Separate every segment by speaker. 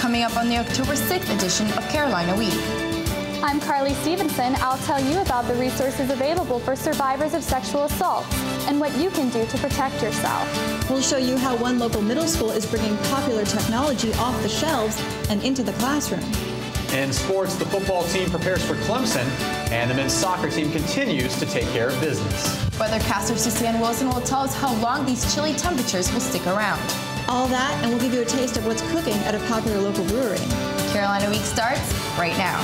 Speaker 1: coming up on the October 6th edition of Carolina Week.
Speaker 2: I'm Carly Stevenson. I'll tell you about the resources available for survivors of sexual assault and what you can do to protect yourself.
Speaker 3: We'll show you how one local middle school is bringing popular technology off the shelves and into the classroom.
Speaker 4: In sports, the football team prepares for Clemson, and the men's soccer team continues to take care of business.
Speaker 1: Weathercaster Suzanne Wilson will tell us how long these chilly temperatures will stick around.
Speaker 3: All that, and we'll give you a taste of what's cooking at a popular local brewery.
Speaker 1: Carolina Week starts right now.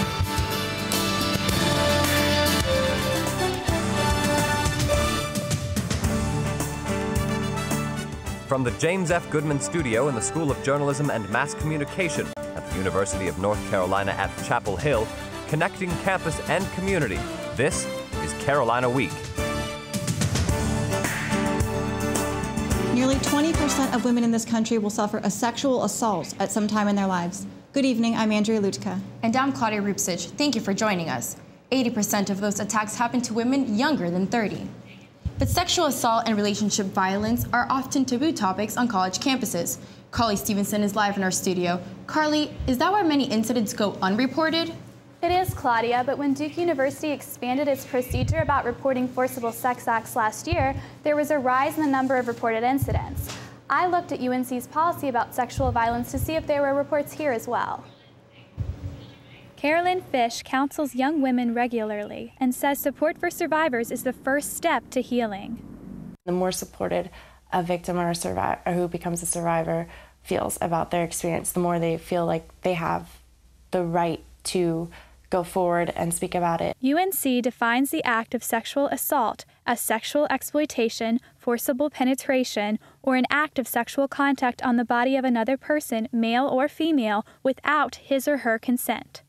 Speaker 5: From the James F. Goodman Studio in the School of Journalism and Mass Communication at the University of North Carolina at Chapel Hill, connecting campus and community, this is Carolina Week.
Speaker 3: Nearly 20% of women in this country will suffer a sexual assault at some time in their lives. Good evening, I'm Andrea Lutka.
Speaker 1: And I'm Claudia Rupsich. Thank you for joining us. 80% of those attacks happen to women younger than 30. But sexual assault and relationship violence are often taboo topics on college campuses. Carly Stevenson is live in our studio. Carly, is that why many incidents go unreported?
Speaker 2: It is, Claudia, but when Duke University expanded its procedure about reporting forcible sex acts last year, there was a rise in the number of reported incidents. I looked at UNC's policy about sexual violence to see if there were reports here as well. Carolyn Fish counsels young women regularly and says support for survivors is the first step to healing.
Speaker 6: The more supported a victim or a survivor or who becomes a survivor feels about their experience, the more they feel like they have the right to go forward and speak about it.
Speaker 2: UNC defines the act of sexual assault as sexual exploitation, forcible penetration, or an act of sexual contact on the body of another person, male or female, without his or her consent.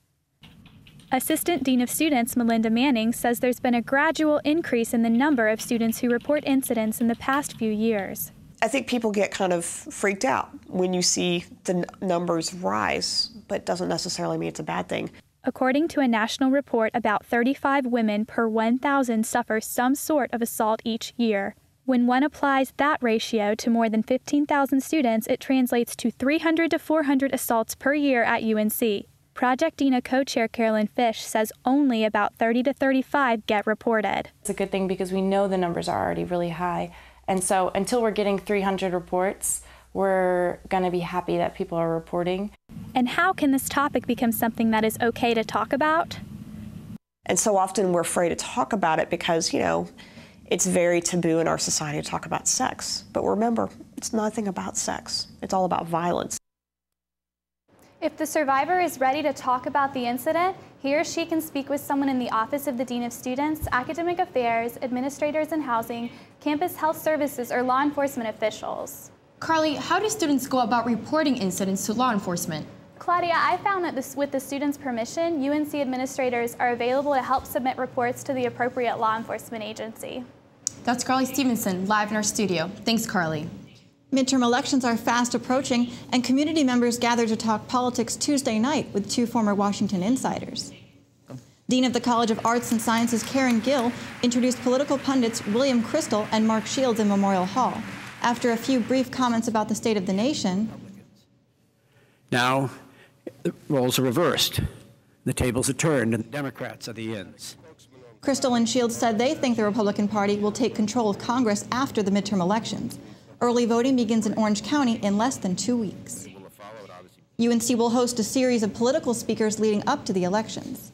Speaker 2: Assistant Dean of Students Melinda Manning says there's been a gradual increase in the number of students who report incidents in the past few years.
Speaker 7: I think people get kind of freaked out when you see the numbers rise, but it doesn't necessarily mean it's a bad thing.
Speaker 2: According to a national report, about 35 women per 1,000 suffer some sort of assault each year. When one applies that ratio to more than 15,000 students, it translates to 300 to 400 assaults per year at UNC. Project DINA co-chair Carolyn Fish says only about 30 to 35 get reported.
Speaker 6: It's a good thing because we know the numbers are already really high. And so until we're getting 300 reports, we're going to be happy that people are reporting.
Speaker 2: And how can this topic become something that is okay to talk about?
Speaker 7: And so often we're afraid to talk about it because, you know, it's very taboo in our society to talk about sex. But remember, it's nothing about sex. It's all about violence.
Speaker 2: If the survivor is ready to talk about the incident, he or she can speak with someone in the Office of the Dean of Students, Academic Affairs, Administrators in Housing, Campus Health Services, or law enforcement officials.
Speaker 1: Carly, how do students go about reporting incidents to law enforcement?
Speaker 2: Claudia, I found that with the students' permission, UNC administrators are available to help submit reports to the appropriate law enforcement agency.
Speaker 1: That's Carly Stevenson, live in our studio. Thanks, Carly.
Speaker 3: Midterm elections are fast approaching, and community members gathered to talk politics Tuesday night with two former Washington insiders. Dean of the College of Arts and Sciences, Karen Gill, introduced political pundits William Crystal and Mark Shields in Memorial Hall. After a few brief comments about the state of the nation.
Speaker 8: Now, the roles are reversed. The tables are turned, and the Democrats are the ends.
Speaker 3: Crystal and Shields said they think the Republican Party will take control of Congress after the midterm elections. Early voting begins in Orange County in less than 2 weeks. UNC will host a series of political speakers leading up to the elections.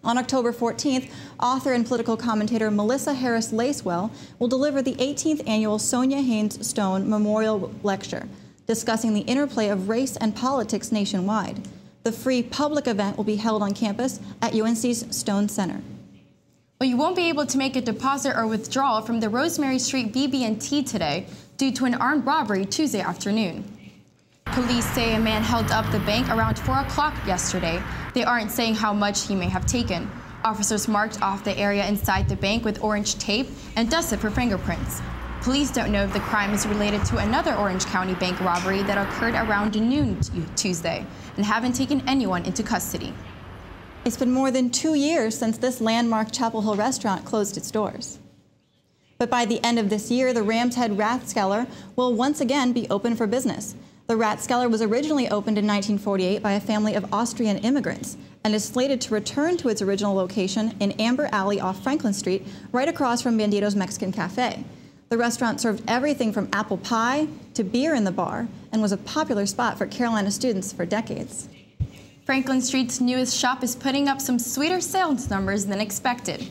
Speaker 3: On October 14th, author and political commentator Melissa Harris Lacewell will deliver the 18th annual Sonia Haynes Stone Memorial Lecture, discussing the interplay of race and politics nationwide. The free public event will be held on campus at UNC's Stone Center.
Speaker 1: Well, you won't be able to make a deposit or withdrawal from the Rosemary Street BB&T today due to an armed robbery Tuesday afternoon. Police say a man held up the bank around 4 o'clock yesterday. They aren't saying how much he may have taken. Officers marked off the area inside the bank with orange tape and dusted for fingerprints. Police don't know if the crime is related to another Orange County bank robbery that occurred around noon Tuesday and haven't taken anyone into custody.
Speaker 3: It's been more than 2 years since this landmark Chapel Hill restaurant closed its doors. But by the end of this year, the Ram's Head Rathskeller will once again be open for business. The Rathskeller was originally opened in 1948 by a family of Austrian immigrants and is slated to return to its original location in Amber Alley off Franklin Street, right across from Bandito's Mexican Cafe. The restaurant served everything from apple pie to beer in the bar and was a popular spot for Carolina students for decades.
Speaker 1: Franklin Street's newest shop is putting up some sweeter sales numbers than expected.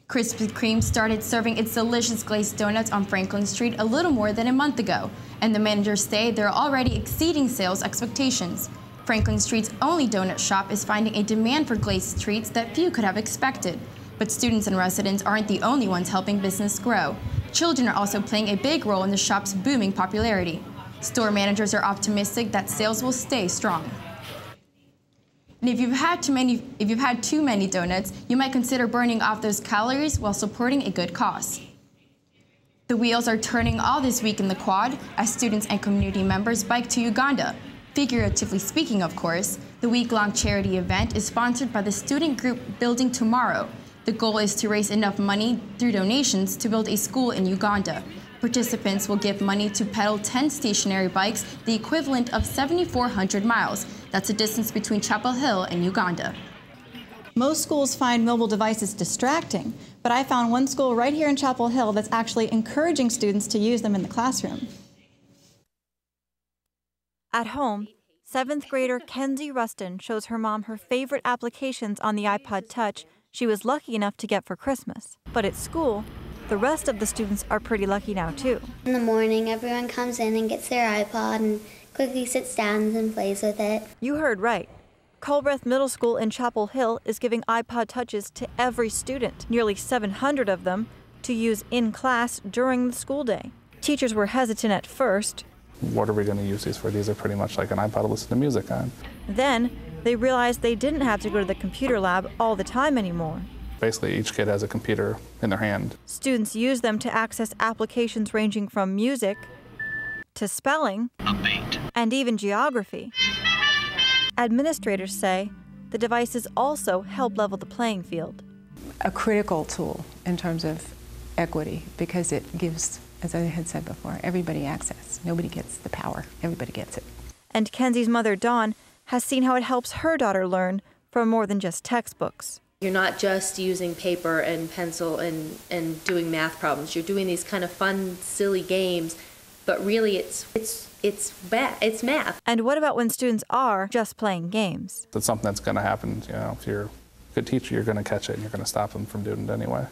Speaker 1: Krispy Kreme started serving its delicious glazed donuts on Franklin Street a little more than a month ago, and the managers say they're already exceeding sales expectations. Franklin Street's only donut shop is finding a demand for glazed treats that few could have expected. But students and residents aren't the only ones helping business grow. Children are also playing a big role in the shop's booming popularity. Store managers are optimistic that sales will stay strong. And if you've had too many donuts, you might consider burning off those calories while supporting a good cause. The wheels are turning all this week in the Quad as students and community members bike to Uganda. Figuratively speaking, of course, the week-long charity event is sponsored by the student group Building Tomorrow. The goal is to raise enough money through donations to build a school in Uganda. Participants will give money to pedal 10 stationary bikes, the equivalent of 7,400 miles. That's the distance between Chapel Hill and Uganda.
Speaker 3: Most schools find mobile devices distracting, but I found one school right here in Chapel Hill that's actually encouraging students to use them in the classroom.
Speaker 9: At home, 7th grader Kenzie Rustin shows her mom her favorite applications on the iPod Touch she was lucky enough to get for Christmas. But at school, the rest of the students are pretty lucky now, too.
Speaker 10: In the morning, everyone comes in and gets their iPod and quickly sits down and plays with it.
Speaker 9: You heard right. Culbreth Middle School in Chapel Hill is giving iPod Touches to every student, nearly 700 of them, to use in class during the school day. Teachers were hesitant at first.
Speaker 11: What are we going to use these for? These are pretty much like an iPod to listen to music on.
Speaker 9: Then they realized they didn't have to go to the computer lab all the time anymore.
Speaker 11: Basically, each kid has a computer in their hand.
Speaker 9: Students use them to access applications ranging from music to spelling and even geography. Administrators say the devices also help level the playing field.
Speaker 12: A critical tool in terms of equity because it gives, as I had said before, everybody access. Nobody gets the power. Everybody gets it.
Speaker 9: And Kenzie's mother, Dawn, has seen how it helps her daughter learn from more than just textbooks.
Speaker 13: You're not just using paper and pencil and doing math problems. You're doing these kind of fun, silly games, but really it's math.
Speaker 9: And what about when students are just playing games?
Speaker 11: It's something that's going to happen. You know, if you're a good teacher, you're going to catch it and you're going to stop them from doing it anyway.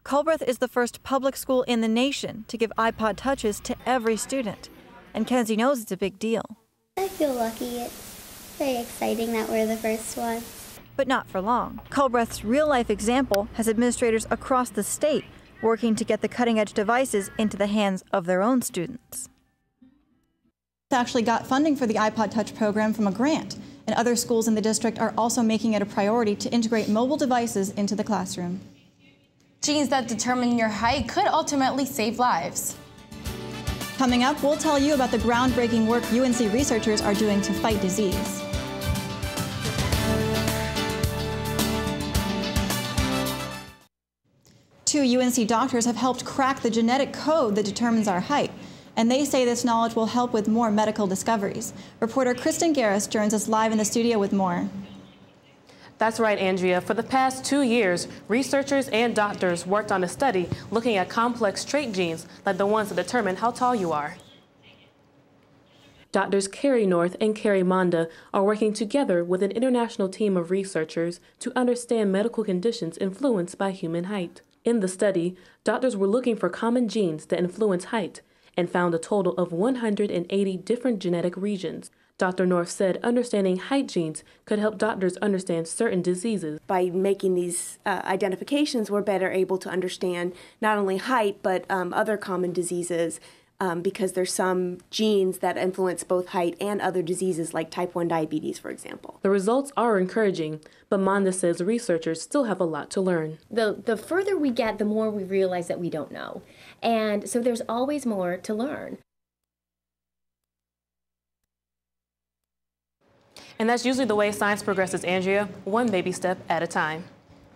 Speaker 9: Culbreth is the first public school in the nation to give iPod Touches to every student. And Kenzie knows it's a big deal.
Speaker 10: I feel lucky. It's very exciting that we're the first ones.
Speaker 9: But not for long. Culbreth's real-life example has administrators across the state working to get the cutting-edge devices into the hands of their own students.
Speaker 3: Actually got funding for the iPod Touch program from a grant, and other schools in the district are also making it a priority to integrate mobile devices into the classroom.
Speaker 1: Genes that determine your height could ultimately save lives.
Speaker 3: Coming up, we'll tell you about the groundbreaking work UNC researchers are doing to fight disease. Two UNC doctors have helped crack the genetic code that determines our height, and they say this knowledge will help with more medical discoveries. Reporter Kristen Garris joins us live in the studio with more.
Speaker 14: That's right, Andrea. For the past 2 years, researchers and doctors worked on a study looking at complex trait genes like the ones that determine how tall you are. Doctors Carrie North and Carrie Monda are working together with an international team of researchers to understand medical conditions influenced by human height. In the study, doctors were looking for common genes that influence height and found a total of 180 different genetic regions. Dr. North said understanding height genes could help doctors understand certain diseases.
Speaker 15: By making these identifications, we're better able to understand not only height, but other common diseases, because there's some genes that influence both height and other diseases like type 1 diabetes, for example.
Speaker 14: The results are encouraging, but Monda says researchers still have a lot to learn.
Speaker 16: The further we get, the more we realize that we don't know. And so there's always more to learn.
Speaker 14: And that's usually the way science progresses, Andrea, one baby step at a time.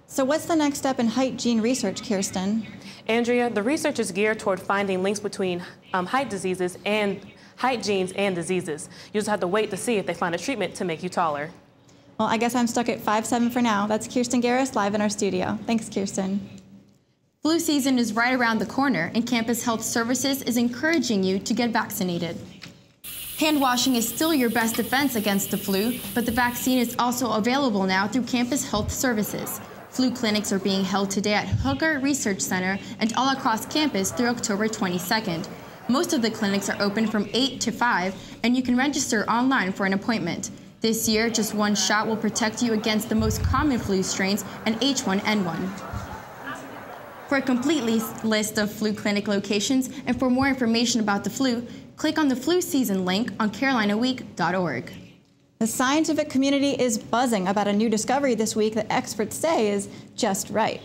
Speaker 3: So what's the next step in height gene research, Kirsten?
Speaker 14: Andrea, the research is geared toward finding links between height diseases and height genes, and diseases. You just have to wait to see if they find a treatment to make you taller.
Speaker 3: Well, I guess I'm stuck at 5'7" for now. That's Kirsten Garris live in our studio. Thanks, Kirsten.
Speaker 1: Flu season is right around the corner, and Campus Health Services is encouraging you to get vaccinated. Hand washing is still your best defense against the flu, but the vaccine is also available now through Campus Health Services. Flu clinics are being held today at Hooker Research Center and all across campus through October 22nd. Most of the clinics are open from 8 to 5, and you can register online for an appointment. This year, just one shot will protect you against the most common flu strains and H1N1. For a complete list of flu clinic locations and for more information about the flu, click on the flu season link on carolinaweek.org.
Speaker 3: The scientific community is buzzing about a new discovery this week that experts say is just right.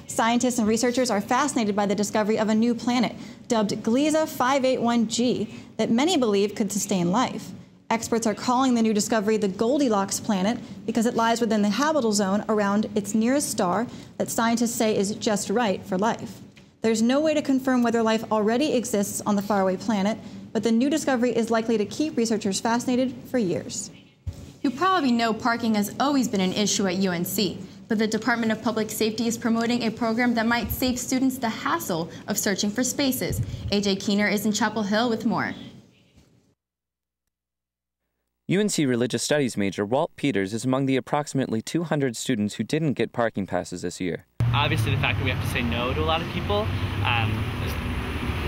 Speaker 3: Scientists and researchers are fascinated by the discovery of a new planet, dubbed Gliese 581G, that many believe could sustain life. Experts are calling the new discovery the Goldilocks planet because it lies within the habitable zone around its nearest star that scientists say is just right for life. There's no way to confirm whether life already exists on the faraway planet, but the new discovery is likely to keep researchers fascinated for years.
Speaker 1: You probably know parking has always been an issue at UNC, but the Department of Public Safety is promoting a program that might save students the hassle of searching for spaces. AJ Keener is in Chapel Hill with more.
Speaker 17: UNC Religious Studies major Walt Peters is among the approximately 200 students who didn't get parking passes this year.
Speaker 18: Obviously, the fact that we have to say no to a lot of people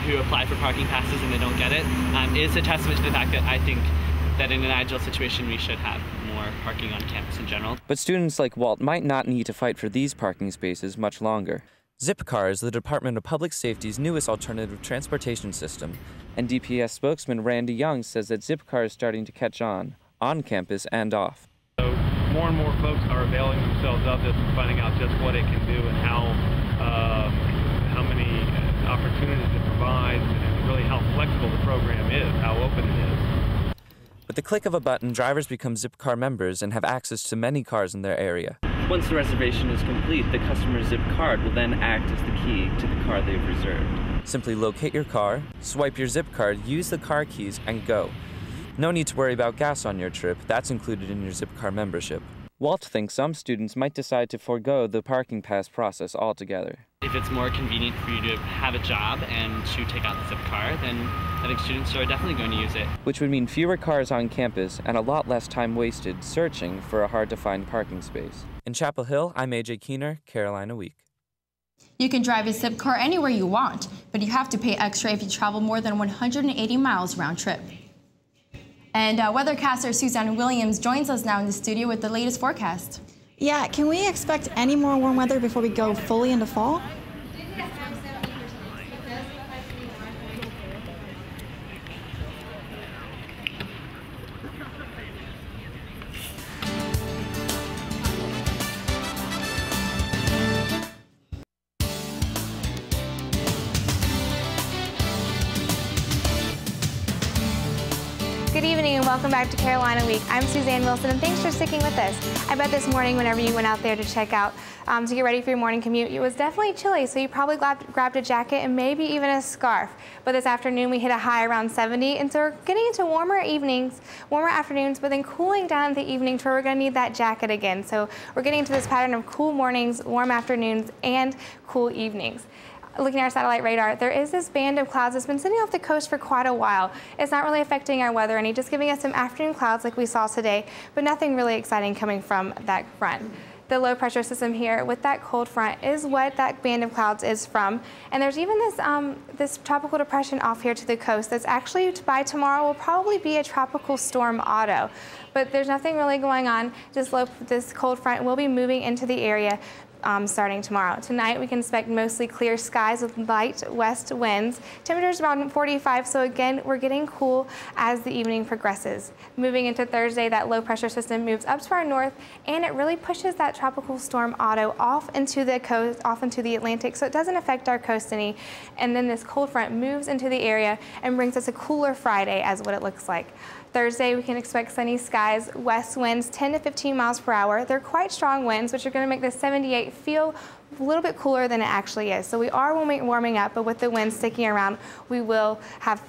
Speaker 18: who apply for parking passes and they don't get it is a testament to the fact that I think that in an ideal situation we should have more parking on campus in general.
Speaker 17: But students like Walt might not need to fight for these parking spaces much longer. Zipcar is the Department of Public Safety's newest alternative transportation system, and DPS spokesman Randy Young says that Zipcar is starting to catch on campus and off.
Speaker 19: So more and more folks are availing themselves of this and finding out just what it can do and how many opportunities it provides and really how flexible the program is, how open it is.
Speaker 17: With the click of a button, drivers become Zipcar members and have access to many cars in their area.
Speaker 20: Once the reservation is complete, the customer's Zip card will then act as the key to the car they've reserved.
Speaker 17: Simply locate your car, swipe your Zip card, use the car keys, and go. No need to worry about gas on your trip. That's included in your Zipcar membership. Walt thinks some students might decide to forego the parking pass process altogether.
Speaker 18: If it's more convenient for you to have a job and to take out the Zip card, then I think students are definitely going to use it.
Speaker 17: Which would mean fewer cars on campus and a lot less time wasted searching for a hard-to-find parking space. In Chapel Hill, I'm AJ Keener, Carolina Week.
Speaker 1: You can drive a Zipcar anywhere you want, but you have to pay extra if you travel more than 180 miles round trip. And weathercaster Suzanne Williams joins us now in the studio with the latest forecast.
Speaker 3: Yeah, can we expect any more warm weather before we go fully into fall?
Speaker 21: Good evening and welcome back to Carolina Week. I'm Suzanne Wilson and thanks for sticking with us. I bet this morning whenever you went out there to check out to get ready for your morning commute, it was definitely chilly, so you probably grabbed a jacket and maybe even a scarf. But this afternoon we hit a high around 70, and so we're getting into warmer evenings, warmer afternoons, but then cooling down in the evenings where we're going to need that jacket again. So we're getting into this pattern of cool mornings, warm afternoons, and cool evenings. Looking at our satellite radar, there is this band of clouds that's been sitting off the coast for quite a while. It's not really affecting our weather any, just giving us some afternoon clouds like we saw today, but nothing really exciting coming from that front. The low pressure system here with that cold front is what that band of clouds is from. And there's even this, this tropical depression off here to the coast that's actually by tomorrow will probably be a tropical storm Otto. But there's nothing really going on. This cold front will be moving into the area starting tomorrow. Tonight we can expect mostly clear skies with light west winds. Temperatures around 45, so again we're getting cool as the evening progresses. Moving into Thursday, that low pressure system moves up to our north and it really pushes that tropical storm Otto off into the coast, off into the Atlantic, so it doesn't affect our coast any. And then this cold front moves into the area and brings us a cooler Friday as what it looks like. Thursday, we can expect sunny skies, west winds 10 to 15 miles per hour. They're quite strong winds, which are going to make the 78 feel a little bit cooler than it actually is. So we are warming up, but with the wind sticking around, we will have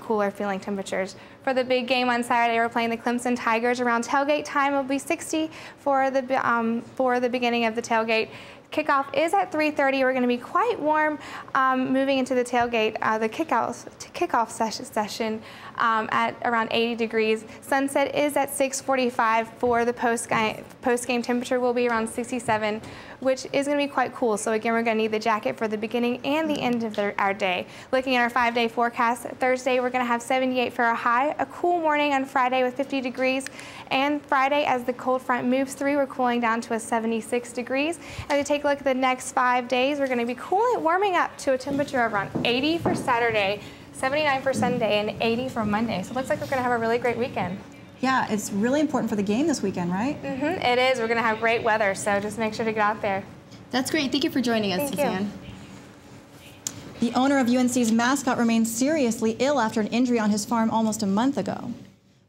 Speaker 21: cooler feeling temperatures. For the big game on Saturday, we're playing the Clemson Tigers. Around tailgate time, it will be 60 for the beginning of the tailgate. Kickoff is at 3:30. We're going to be quite warm moving into the tailgate, the kickoff session at around 80 degrees. Sunset is at 6:45. For the post-game temperature will be around 67, which is going to be quite cool. So again, we're going to need the jacket for the beginning and the end of our day. Looking at our 5-day forecast, Thursday we're going to have 78 for a high, a cool morning on Friday with 50 degrees, and Friday as the cold front moves through, we're cooling down to a 76 degrees. As we take a look at the next 5 days, we're going to be warming up to a temperature of around 80 for Saturday, 79 for Sunday, and 80 for Monday. So it looks like we're going to have a really great weekend.
Speaker 3: Yeah, it's really important for the game this weekend, right?
Speaker 21: It is. We're going to have great weather, so just make sure to get out there.
Speaker 1: That's great. Thank you for joining us, Suzanne.
Speaker 3: The owner of UNC's mascot remains seriously ill after an injury on his farm almost a month ago.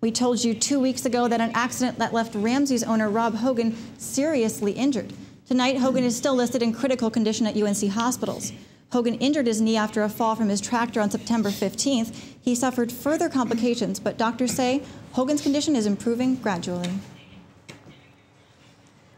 Speaker 3: We told you 2 weeks ago that an accident that left Ramsey's owner, Rob Hogan, seriously injured. Tonight, Hogan is still listed in critical condition at UNC hospitals. Hogan injured his knee after a fall from his tractor on September 15th. He suffered further complications, but doctors say Hogan's condition is improving gradually.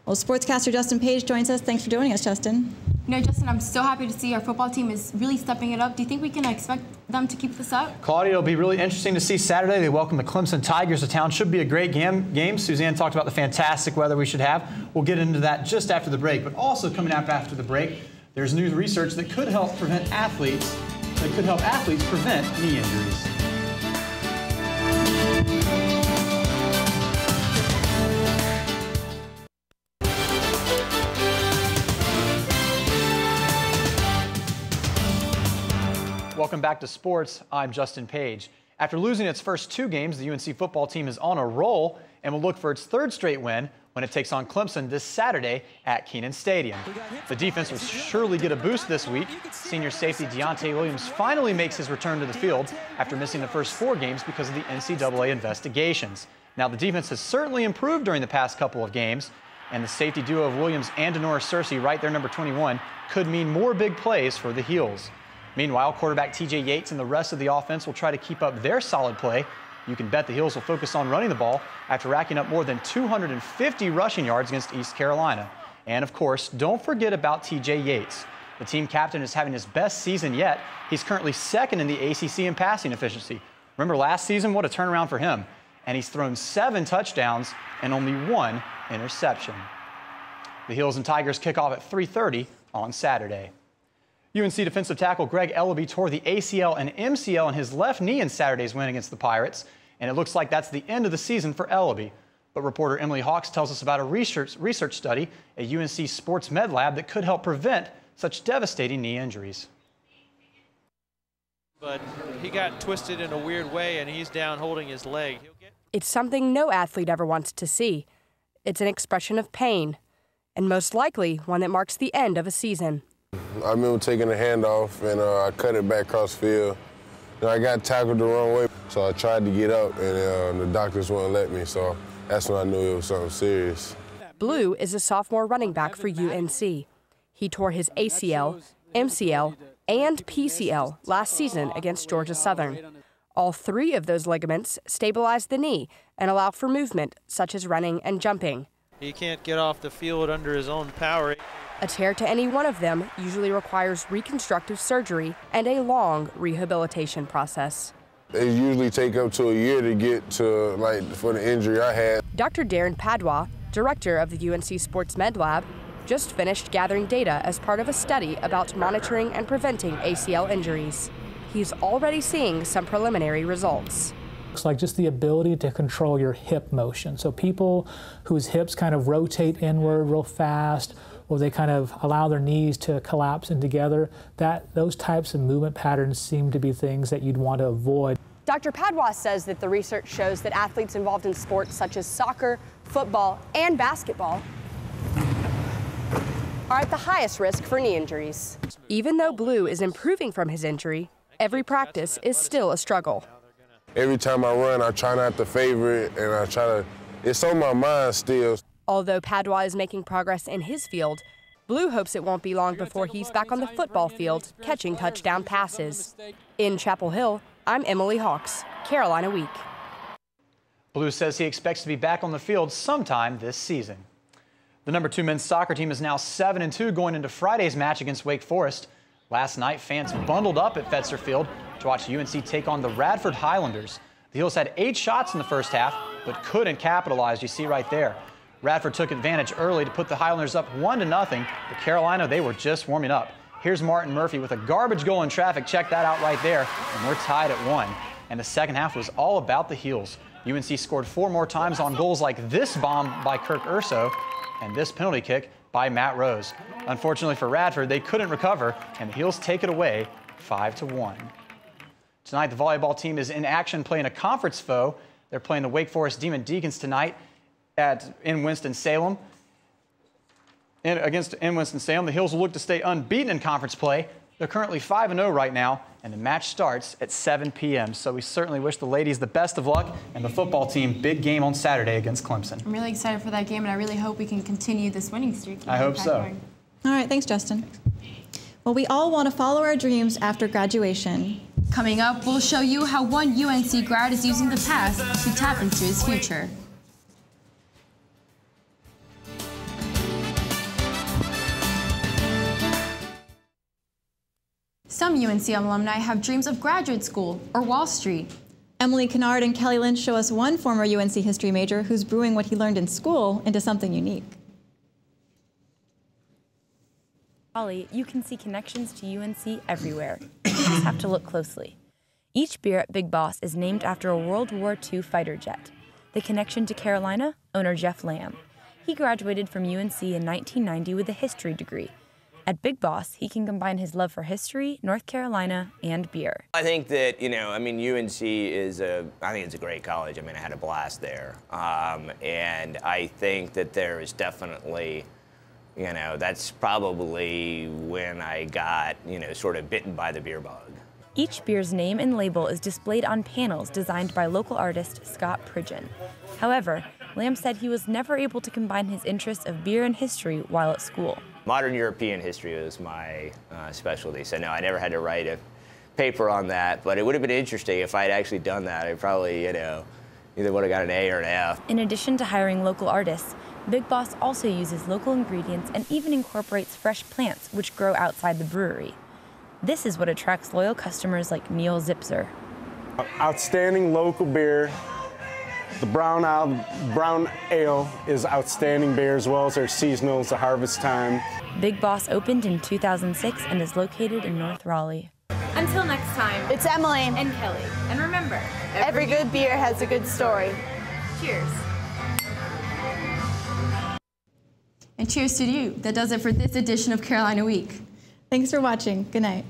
Speaker 3: Well, sportscaster Dustin Page joins us. Thanks for joining us, Justin.
Speaker 1: You know, Justin, I'm so happy to see our football team is really stepping it up. Do you think we can expect them to keep this up?
Speaker 4: Claudia, it'll be really interesting to see Saturday. They welcome the Clemson Tigers to town. Should be a great game. Suzanne talked about the fantastic weather we should have. We'll get into that just after the break. But also coming up after the break, there's new research that could help athletes prevent knee injuries. Welcome back to sports. I'm Justin Page. After losing its first 2 games, the UNC football team is on a roll and will look for its 3rd straight win when it takes on Clemson this Saturday at Kenan Stadium. The defense will surely get a boost this week. Senior safety Deontay Williams finally makes his return to the field after missing the first 4 games because of the NCAA investigations. Now, the defense has certainly improved during the past couple of games, and the safety duo of Williams and Denora Searcy, right there, number 21, could mean more big plays for the Heels. Meanwhile, quarterback TJ Yates and the rest of the offense will try to keep up their solid play. You can bet the Heels will focus on running the ball after racking up more than 250 rushing yards against East Carolina. And of course, don't forget about TJ Yates. The team captain is having his best season yet. He's currently 2nd in the ACC in passing efficiency. Remember last season? What a turnaround for him. And he's thrown 7 touchdowns and only 1 interception. The Heels and Tigers kick off at 3:30 on Saturday. UNC defensive tackle Greg Ellaby tore the ACL and MCL in his left knee in Saturday's win against the Pirates, and it looks like that's the end of the season for Ellaby. But reporter Emily Hawks tells us about a research study at UNC Sports Med Lab that could help prevent such devastating knee injuries.
Speaker 22: But he got twisted in a weird way, and he's down holding his leg.
Speaker 23: It's something no athlete ever wants to see. It's an expression of pain, and most likely one that marks the end of a season.
Speaker 24: I remember taking a handoff, and I cut it back across the field. And I got tackled the wrong way, so I tried to get up, and the doctors wouldn't let me, so that's when I knew it was something serious.
Speaker 23: Blue is a sophomore running back for UNC. He tore his ACL, MCL, and PCL last season against Georgia Southern. All 3 of those ligaments stabilize the knee and allow for movement, such as running and jumping.
Speaker 22: He can't get off the field under his own power.
Speaker 23: A tear to any one of them usually requires reconstructive surgery and a long rehabilitation process.
Speaker 24: They usually take up to a year to get to, for the injury I had.
Speaker 23: Dr. Darren Padua, director of the UNC Sports Med Lab, just finished gathering data as part of a study about monitoring and preventing ACL injuries. He's already seeing some preliminary results.
Speaker 25: Looks like just the ability to control your hip motion. So people whose hips kind of rotate inward real fast, or they kind of allow their knees to collapse in together, those types of movement patterns seem to be things that you'd want to avoid.
Speaker 23: Dr. Padua says that the research shows that athletes involved in sports such as soccer, football, and basketball are at the highest risk for knee injuries. Even though Blue is improving from his injury, every practice is still a struggle.
Speaker 24: Every time I run, I try not to favor it, and I try to, it's on my mind still.
Speaker 23: Although Padua is making progress in his field, Blue hopes it won't be long before he's back on the football field, catching touchdown passes. In Chapel Hill, I'm Emily Hawks, Carolina Week.
Speaker 4: Blue says he expects to be back on the field sometime this season. The #2 men's soccer team is now 7-2 going into Friday's match against Wake Forest. Last night, fans bundled up at Fetzer Field to watch UNC take on the Radford Highlanders. The Heels had 8 shots in the first half, but couldn't capitalize, you see right there. Radford took advantage early to put the Highlanders up 1-0, but Carolina, they were just warming up. Here's Martin Murphy with a garbage goal in traffic. Check that out right there, and we're tied at 1. And the second half was all about the Heels. UNC scored 4 more times on goals like this bomb by Kirk Urso and this penalty kick by Matt Rose. Unfortunately for Radford, they couldn't recover, and the Heels take it away 5-1. Tonight, the volleyball team is in action playing a conference foe. They're playing the Wake Forest Demon Deacons tonight in Winston-Salem. In Winston-Salem, the Heels will look to stay unbeaten in conference play. They're currently 5-0 right now, and the match starts at 7 p.m. So we certainly wish the ladies the best of luck, and the football team, big game on Saturday against Clemson.
Speaker 1: I'm really excited for that game, and I really hope we can continue this winning streak.
Speaker 4: I hope so.
Speaker 3: All right, thanks, Justin. Well, we all want to follow our dreams after graduation.
Speaker 1: Coming up, we'll show you how one UNC grad is using the past to tap into his future. Some UNC alumni have dreams of graduate school or Wall Street.
Speaker 3: Emily Kennard and Kelly Lynch show us one former UNC history major who's brewing what he learned in school into something unique.
Speaker 2: Ollie, you can see connections to UNC everywhere. You just have to look closely. Each beer at Big Boss is named after a World War II fighter jet. The connection to Carolina, owner Jeff Lamb. He graduated from UNC in 1990 with a history degree. At Big Boss, he can combine his love for history, North Carolina, and beer.
Speaker 5: I think that, UNC is I think it's a great college. I had a blast there. And I think that there is definitely, that's probably when I got, sort of bitten by the beer bug.
Speaker 2: Each beer's name and label is displayed on panels designed by local artist Scott Pridgeon. However, Lamb said he was never able to combine his interests of beer and history while at school.
Speaker 5: Modern European history was my specialty, so no, I never had to write a paper on that, but it would have been interesting if I had actually done that. I probably, either would have got an A or an F.
Speaker 2: In addition to hiring local artists, Big Boss also uses local ingredients and even incorporates fresh plants which grow outside the brewery. This is what attracts loyal customers like Neil Zipzer.
Speaker 6: Outstanding local beer. The brown ale is outstanding beer as well as their seasonal, it's the harvest time.
Speaker 2: Big Boss opened in 2006 and is located in North Raleigh.
Speaker 7: Until next time,
Speaker 8: it's Emily
Speaker 7: and Kelly. And remember,
Speaker 8: every good beer has a good story.
Speaker 7: Cheers.
Speaker 1: And cheers to you. That does it for this edition of Carolina Week.
Speaker 3: Thanks for watching. Good night.